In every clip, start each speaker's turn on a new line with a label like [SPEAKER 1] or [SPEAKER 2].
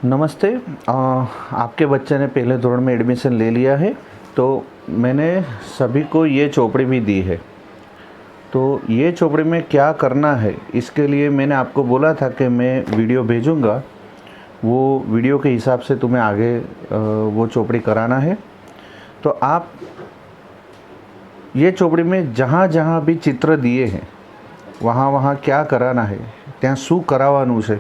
[SPEAKER 1] नमस्ते। आपके बच्चे ने पहले धोरण में एडमिशन ले लिया है, तो मैंने सभी को ये चौपड़ी भी दी है। तो ये चौपड़ी में क्या करना है, इसके लिए मैंने आपको बोला था कि मैं वीडियो भेजूँगा। वो वीडियो के हिसाब से तुम्हें आगे वो चौपड़ी कराना है। तो आप ये चौपड़ी में जहाँ जहाँ भी चित्र दिए हैं वहाँ वहाँ क्या कराना है, ત્યાં શું કરાવવાનું છે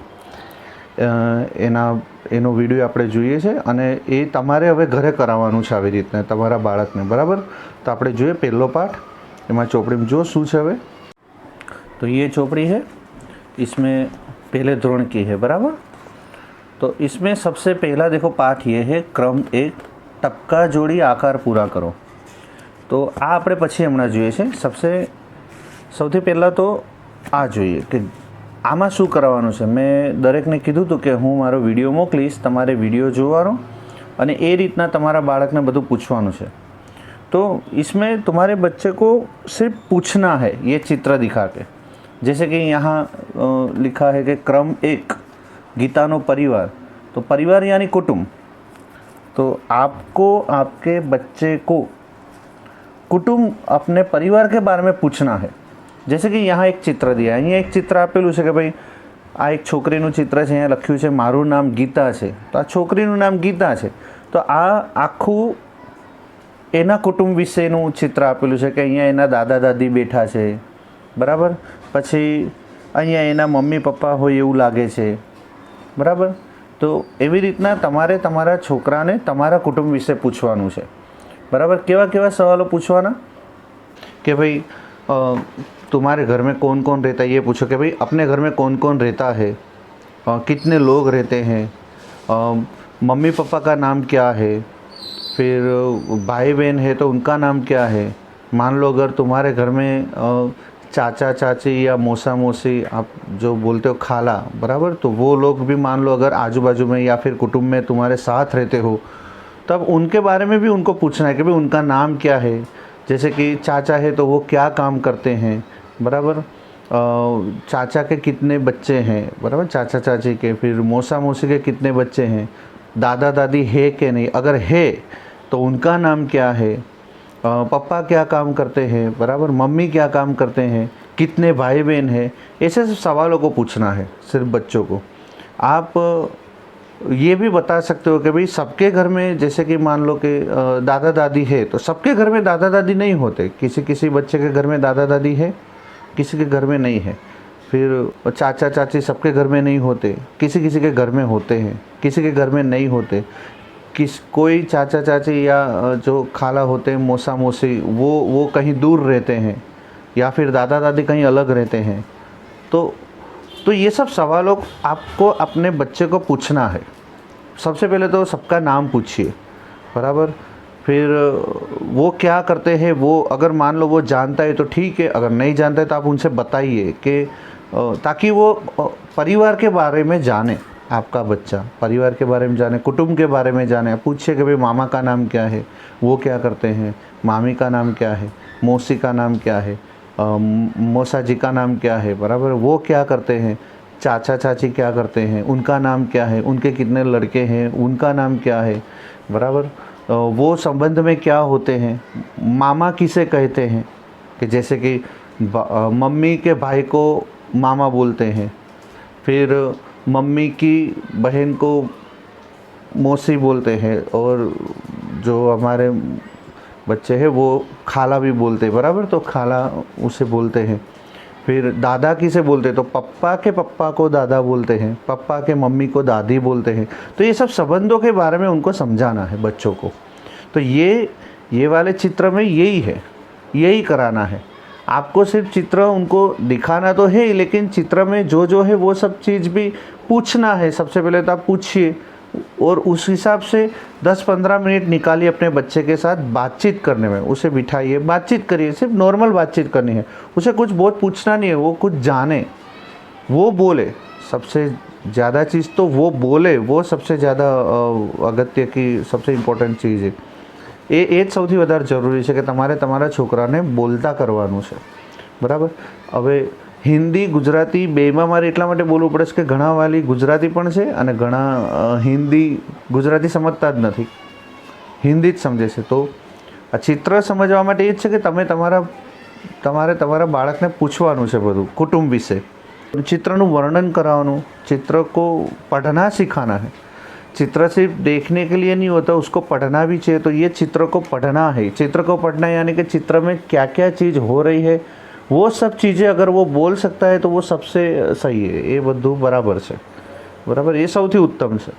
[SPEAKER 1] એનો વિડીયો આપણે જોઈએ છે અને એ તમારે હવે ઘરે કરાવવાનું છે આવી રીતના તમારા બાળકને, બરાબર? તો આપણે જોઈએ પહેલો પાઠ, એમાં ચોપડીમાં જો શું છે હવે। तो ये चौपड़ी है, इसमें पहले ધોરણ की है, बराबर? तो इसमें सबसे पहला देखो पाठ ये है, क्रम 1 टपका जोड़ी आकार पूरा करो। तो आ આપણે પછી હમણાં જોઈએ છે। સૌથી પહેલાં તો આ જોઈએ કે આમાં શું કરાવવાનું છે। મેં દરેકને કીધું હતું કે હું મારો વિડીયો મોકલીશ, તમારે વિડીયો જોવાનો અને એ રીતના તમારા બાળકને બધું પૂછવાનું છે। तो इसमें तुम्हारे बच्चे को सिर्फ पूछना है ये चित्र दिखा के। जैसे कि यहाँ लिखा है कि क्रम 1 गीतानो परिवार, तो परिवार यानी कुटुंब। तो आपको आपके बच्चे को कुटुंब अपने परिवार के बारे में पूछना है। जैसे कि यहाँ एक चित्र दिया है, यहाँ एक चित्र आपेलू है कि भाई आ एक छोकरीનું चित्र है, यहाँ लख्યું છે મારું નામ ગીતા છે, तो आ छोकरीનું नाम गीता है। तो आ आखू एना कुटुंब विशेનું चित्र आपेलू है कि અહીંયા એના દાદા દાદી બેઠા છે, બરાબર? પછી અહીંયા એના મમ્મી પપ્પા હોય એવું લાગે છે, બરાબર? તો એવી રીતના તમારે તમારા છોકરાને તમારા કુટુંબ વિશે પૂછવાનું છે, बराबर? केवा केवा सवालों पूछवाना कि भाई तुम्हारे घर में कौन कौन रहता है, ये पूछो कि भाई अपने घर में कौन कौन रहता है, कितने लोग रहते हैं, मम्मी पापा का नाम क्या है, फिर भाई बहन है तो उनका नाम क्या है। मान लो अगर तुम्हारे घर में चाचा चाची या मौसा मौसी, आप जो बोलते हो खाला, बराबर, तो वो लोग भी मान लो अगर आजू बाजू में या फिर कुटुंब में तुम्हारे साथ रहते हो, तब उनके बारे में भी उनको पूछना है कि भाई उनका नाम क्या है। जैसे कि चाचा है तो वो क्या काम करते हैं, बराबर? चाचा के कितने बच्चे हैं, बराबर, चाचा चाची के। फिर मौसा मौसी के कितने बच्चे हैं, दादा दादी है कि नहीं, अगर है तो उनका नाम क्या है, पापा क्या काम करते हैं, बराबर, मम्मी क्या काम करते हैं, कितने भाई बहन हैं। ऐसे सब सवालों को पूछना है सिर्फ बच्चों को। आप ये भी बता सकते हो कि भाई सबके घर में, जैसे कि मान लो कि दादा दादी है, तो सबके घर में दादा दादी नहीं होते, किसी किसी बच्चे के घर में दादा दादी है, किसी के घर में नहीं है। फिर चाचा चाची सबके घर में नहीं होते, किसी किसी के घर में होते हैं, किसी के घर में नहीं होते। कोई चाचा चाची या जो खाला होते हैं, मौसा मौसी, वो कहीं दूर रहते हैं, या फिर दादा दादी कहीं अलग रहते हैं। तो ये सब सवालों आपको अपने बच्चे को पूछना है। सबसे पहले तो सबका नाम पूछिए, बराबर? फिर वो क्या करते हैं, वो अगर मान लो वो जानता है तो ठीक है, अगर नहीं जानता है तो आप उनसे बताइए कि ताकि वो परिवार के बारे में जाने, आपका बच्चा परिवार के बारे में जाने, कुटुंब के बारे में जाने। पूछिए कि भाई मामा का नाम क्या है, वो क्या करते हैं, मामी का नाम क्या है, मौसी का नाम क्या है, मौसा जी का नाम क्या है, बराबर, वो क्या करते हैं, चाचा चाची क्या करते हैं, उनका नाम क्या है, उनके कितने लड़के हैं, उनका नाम क्या है, बराबर, वो संबंध में क्या होते हैं, मामा किसे कहते हैं, कि जैसे कि मम्मी के भाई को मामा बोलते हैं, फिर मम्मी की बहन को मौसी बोलते हैं, और जो हमारे बच्चे हैं वो खाला भी बोलते हैं, बराबर, तो खाला उसे बोलते हैं। फिर दादा किसे बोलते हैं, तो पप्पा के पप्पा को दादा बोलते हैं, पप्पा के मम्मी को दादी बोलते हैं। तो ये सब संबंधों के बारे में उनको समझाना है बच्चों को। तो ये वाले चित्र में यही है, यही कराना है आपको। सिर्फ चित्र उनको दिखाना तो है, लेकिन चित्र में जो है वो सब चीज़ भी पूछना है। सबसे पहले तो आप पूछिए, और उस हिसाब से 10-15 मिनट निकालिए अपने बच्चे के साथ बातचीत करने में। उसे बिठाइए, बातचीत करिए, सिर्फ नॉर्मल बातचीत करनी है। उसे कुछ बहुत पूछना नहीं है, वो कुछ जाने, वो बोले। सबसे ज़्यादा चीज़ तो वो बोले, वो सबसे ज़्यादा अगत्य की सबसे इम्पोर्टન્ટ चीज़ है। એ જ સૌથી વધારે જરૂરી છે કે તમારે તમારા છોકરાને બોલતા કરવાનું છે, બરાબર? હવે હિન્દી ગુજરાતી બેમાં મારે એટલા માટે બોલવું પડે છે કે ઘણા વાલી ગુજરાતી પણ છે અને ઘણા હિન્દી ગુજરાતી સમજતા જ નથી, હિન્દી જ સમજે છે. તો આ ચિત્ર સમજવા માટે એ જ છે કે તમારે તમારા બાળકને પૂછવાનું છે બધું कुटुंब વિશે, चित्रનું વર્ણન कराવાનું, चित्र को पढ़ना सिखाना है. चित्र सिर्फ देखने के लिए नहीं होता, उसको पढ़ना भी चाहिए. तो ये चित्र को पढ़ना है. चित्र को पढ़ना यानी कि चित्र में क्या क्या चीज़ हो रही है वो सब चीज़ें अगर वो बोल सकता है तो वो सबसे सही है. ये બધું બરાબર છે, બરાબર, એ સૌથી ઉત્તમ છે.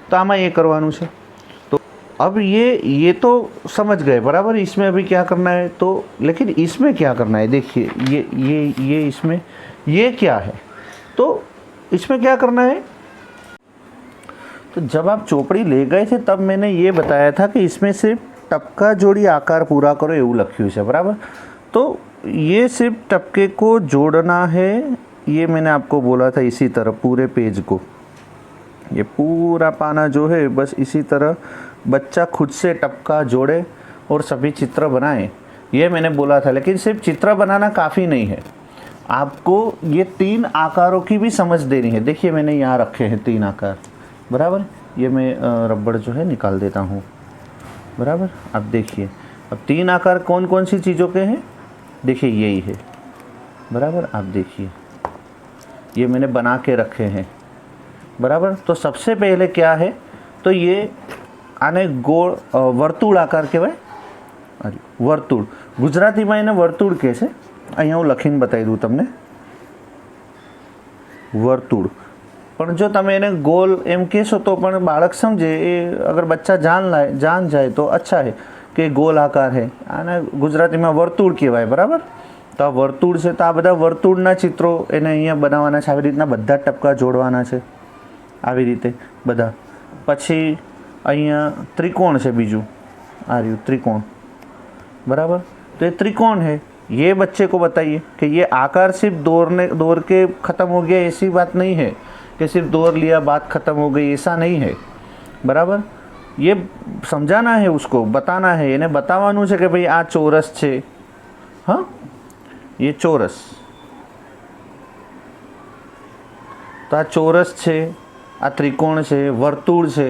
[SPEAKER 1] तो આમાં ये करवाનું છે. तो अब ये तो समझ गए, बराबर. इसमें अभी क्या करना है, तो लेकिन इसमें क्या करना है, देखिए ये इसमें ये क्या है, तो इसमें क्या करना है. तो जब आप चोपड़ी ले गए थे तब मैंने ये बताया था कि इसमें सिर्फ टपका जोड़ी आकार पूरा करो એવું લખ્યું છે, बराबर. तो ये सिर्फ टपके को जोड़ना है, ये मैंने आपको बोला था. इसी तरह पूरे पेज को, ये पूरा पाना जो है बस इसी तरह बच्चा खुद से टपका जोड़े और सभी चित्र बनाए, ये मैंने बोला था. लेकिन सिर्फ चित्र बनाना काफ़ी नहीं है, आपको ये 3 आकारों की भी समझ देनी है. देखिए मैंने यहाँ रखे हैं 3 आकार, बराबर. ये मैं रबड़ जो है निकाल देता हूँ, बराबर. अब देखिए, अब 3 आकार कौन कौन सी चीज़ों के हैं, देखिए यही है, बराबर. आप देखिए ये मैंने बना के रखे हैं, बराबर. तो सबसे पहले क्या है, तो ये आने गोળ વર્તુળ આકાર કહેવાય. વર્તુળ ગુજરાતીમાં એને વર્તુળ કહે છે. અહીંયા હું લખીને બતાવી દઉં તમને, વર્તુળ. પણ જો તમે એને ગોલ એમ કહેશો તો પણ બાળક સમજે. એ અગર બચ્ચા જાન જાય તો અચ્છા है કે ગોલ આકાર है, આને ગુજરાતીમાં વર્તુળ કહેવાય, બરાબર. તો આ વર્તુળ છે, તો આ બધા વર્તુળના ચિત્રો એને અહીંયા બનાવવાના છે. આવી રીતના બધા ટપકા જોડવાના છે, આવી રીતે બધા. પછી અહીંયા ત્રિકોણ છે બીજું, આ રહ્યું ત્રિકોણ, बराबर. तो ये त्रिकोण है, ये बच्चे को बताइए कि ये आकार सिर्फ दौड़ के ख़त्म हो गया ऐसी बात नहीं है कि सिर्फ दौड़ लिया बात ख़त्म हो गई, ऐसा नहीं है, बराबर. ये समझाना है उसको, बताना है, એને बतावानुं છે કે ભાઈ આ ચોરસ છે, हाँ ये ચોરસ, तो आ चौरस છે, आ त्रिकोण છે, वर्तुळ છે.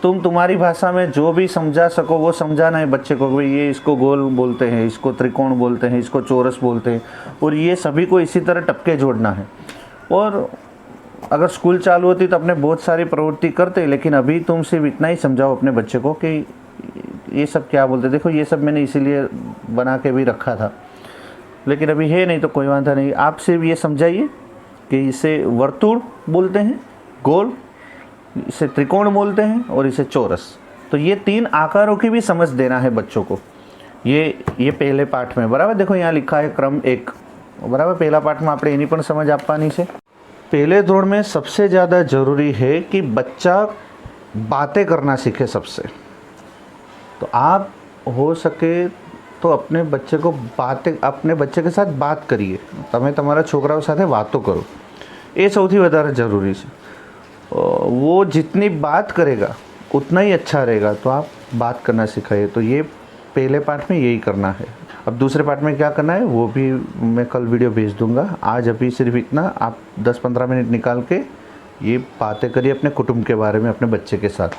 [SPEAKER 1] तुम तुम्हारी भाषा में जो भी समझा सको वो समझाना है बच्चे को. भाई ये इसको गोल बोलते हैं, इसको त्रिकोण बोलते हैं, इसको चौरस बोलते हैं, और ये सभी को इसी तरह टपके जोड़ना है. और अगर स्कूल चालू होती तो अपने बहुत सारी प्रवृत्ति करते, लेकिन अभी तुम सिर्फ इतना ही समझाओ अपने बच्चे को कि ये सब क्या बोलते. देखो ये सब मैंने इसीलिए बना के भी रखा था, लेकिन अभी है नहीं तो कोई वादा नहीं. आप सिर्फ ये समझाइए कि इसे वर्तुळ बोलते हैं, गोल, इसे त्रिकोण बोलते हैं, और इसे चौरस. तो ये 3 आकारों की भी समझ देना है बच्चों को. ये पहले पाठ में, बराबर. देखो यहाँ लिखा है क्रम 1, बराबर. पहला पाठ में આપણે એની પણ સમજ આપવાની છે. पहले धोरण में सबसे ज़्यादा ज़रूरी है कि बच्चा बातें करना सीखे सबसे. तो आप हो सके तो अपने बच्चे के साथ बात करिए. તમે તમારા છોકરાઓ સાથે વાતો કરો, એ સૌથી વધારે જરૂરી છે. वो जितनी बात करेगा उतना ही अच्छा रहेगा. तो आप बात करना सिखाइए. तो ये पहले पार्ट में यही करना है. अब दूसरे पार्ट में क्या करना है वो भी मैं कल वीडियो भेज दूंगा. आज अभी सिर्फ इतना, आप 10-15 मिनट निकाल के ये बातें करिए अपने कुटुंब के बारे में अपने बच्चे के साथ.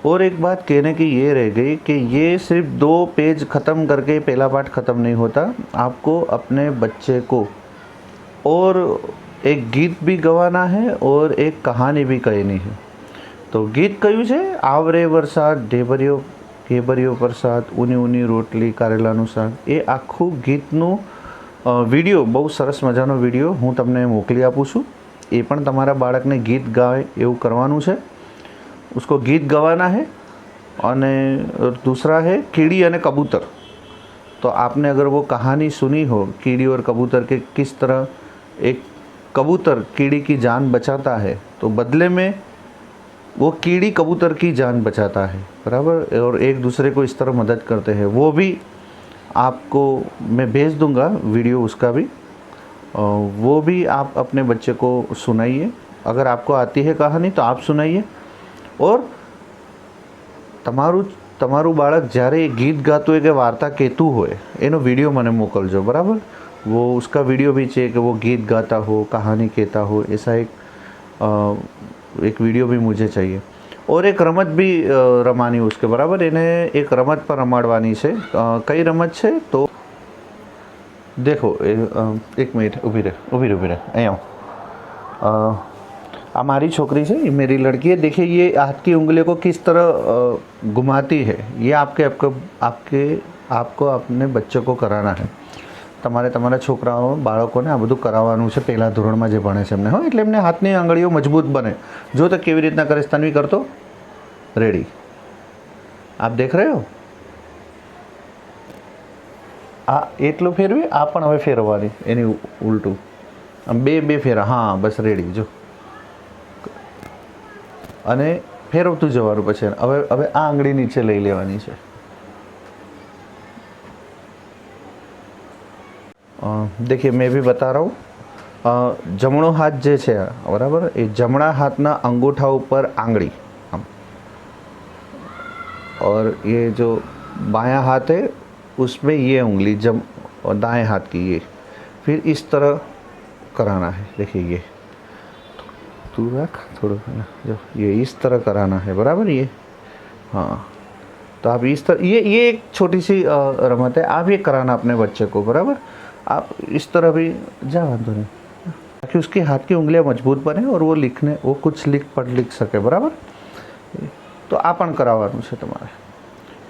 [SPEAKER 1] और एक बात कहने की ये रह गई कि ये सिर्फ 2 पेज ख़त्म करके पहला पार्ट ख़त्म नहीं होता. आपको अपने बच्चे को और एक गीत भी गवाना है और एक कहानी भी कहनी है. तो गीत कયું છે, આવરે વરસાદ ઢેબરિયો ઘેબરિયો પ્રસાદ, ઊની ઊની રોટલી કારેલાનું શાક. એ આખું ગીતનું વિડીયો, બહુ સરસ મજાનો વિડીયો હું તમને મોકલી આપું છું. એ પણ તમારા બાળકને ગીત ગાય એવું કરવાનું છે. उसको गीत गवाना है. और दूसरा है कीड़ी और कबूतर. तो आपने अगर वो कहानी सुनी हो कीड़ी और कबूतर के, किस तरह एक कबूतर कीड़ी की जान बचाता है तो बदले में वो कीड़ी कबूतर की जान बचाता है, बराबर. और एक दूसरे को इस तरह मदद करते हैं. वो भी आपको मैं भेज दूंगा वीडियो उसका भी. वो भी आप अपने बच्चे को सुनाइए. अगर आपको आती है कहानी तो आप सुनाइए. और તમારું બાળક જ્યારે ગીત ગાતું હોય કે વાર્તા કહેતું હોય એનો વિડીયો મને મોકલજો, બરાબર. वो उसका वीडियो भी चाहिए कि वो गीत गाता हो, कहानी कहता हो, ऐसा एक वीडियो भी मुझे चाहिए। और एक रमत भी रमानी उसके बराबर, એને એક રમત પર રમાડવાની છે। કઈ રમત છે તો देखो, एक मिनट ઊભી રહે અહીંયા આવો। हमारी छोकरी है, ये मेरी लड़की है। देखिए ये हाथ की उंगलियों को किस तरह घुमाती है। ये आपको अपने बच्चे को कराना है। તમારા છોકરાઓ બાળકોને આ બધું કરાવવાનું છે પહેલા ધોરણમાં જે ભણે છે એમને, હા, એટલે એમને હાથની આંગળીઓ મજબૂત બને। જો તો કેવી રીતના કરે, તન્વી કરતો રેડી, આપ દેખ रहे हो। આ એટલું ફેરવી, આ પણ હવે ફેરવવાની એની ઉલટું, આમ બે ફેરા, હા બસ રેડી। જો અને ફેરવતું જવાનું પછી હવે આ આંગળી નીચે લઈ લેવાની છે। देखिए मैं भी बता रहा हूँ। जमणो हाथ जे છે બરાબર, એ જમણા હાથના અંગૂઠા ઉપર આંગળી આમ, और ये जो बायां हाथ है उसमें ये उंगली और दाएं हाथ की ये, फिर इस तरह कराना है। देखिए ये तू रख थोड़ा, जो ये इस तरह कराना है बराबर ये, हाँ। तो आप इस तरह, ये एक छोटी सी रमत है, आप ये कराना अपने बच्चे को बराबर। आप इस तरह भी जा तो नहीं, ताकि उसके हाथ की उंगलियां मजबूत बने और वो कुछ पढ़ लिख सके बराबर। तो आपन करावानु है तुम्हारे।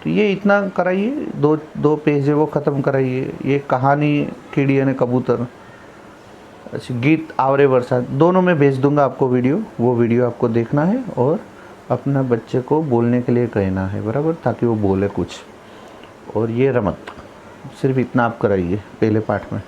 [SPEAKER 1] तो ये इतना कराइए, दो पेज है वो ख़त्म कराइए। ये कहानी कीड़ी और कबूतर, अच्छा गीत आवरे बरसात, दोनों में भेज दूंगा आपको वीडियो। वो वीडियो आपको देखना है और अपना बच्चे को बोलने के लिए कहना है बराबर, ताकि वो बोले कुछ। और ये रमत सिर्फ इतना आप कराइए पहले पाठ में।